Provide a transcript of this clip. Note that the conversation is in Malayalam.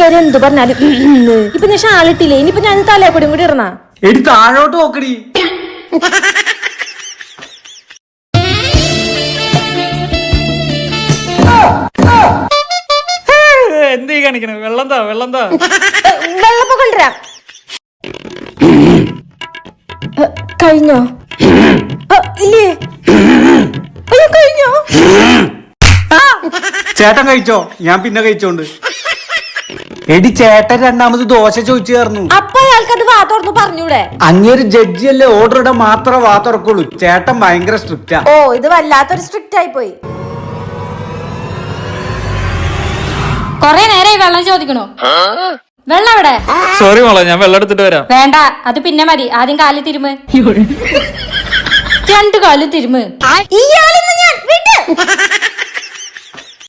അങ്ങേര് എന്ത് പറഞ്ഞാലും ഇപ്പൊ ഞാൻ ഷാളിട്ടില്ലേ, ഇനിയിപ്പൊ ഞാൻ തലയൊക്കൊടിയും കൂടി ഇടണ. എടി താഴോട്ട് നോക്കടി. എന്തീ കാണിക്കണേ? വെള്ളന്താ വെള്ളന്താ വെള്ളപ്പൊ കൊണ്ടുവരാം. കഴിഞ്ഞോ? ഇല്ലേ? കഴിഞ്ഞോ? ചേട്ടൻ കഴിച്ചോ? ഞാൻ പിന്നെ കഴിച്ചോണ്ട്. എടി ചേട്ടൻ രണ്ടാമത് ദോശ ചോദിച്ചു ചേർന്നു. അപ്പൊ അയാൾക്കത് വാ തുറന്ന് പറഞ്ഞൂടെ? അങ്ങേര് ജഡ്ജി അല്ലേ, ഓർഡർ ഇടാൻ മാത്രമേ വാ തുറക്കുള്ളൂ. ചേട്ടൻ ഭയങ്കര സ്ട്രിക്റ്റാ. ഓ, ഇത് വല്ലാത്തൊരു സ്ട്രിക്റ്റ് ആയി പോയി. കൊറേ നേരമായി വെള്ളം ചോദിക്കണോ? വെള്ളം എവിടെ? സോറി മോളെ, ഞാൻ വെള്ളം എടുത്തിട്ട് വരാം. വേണ്ട, അത് പിന്നെ മതി. ആദ്യം കാലിൽ തിരുമ്. 2 കാലും തിരുമ്. ഇയാള്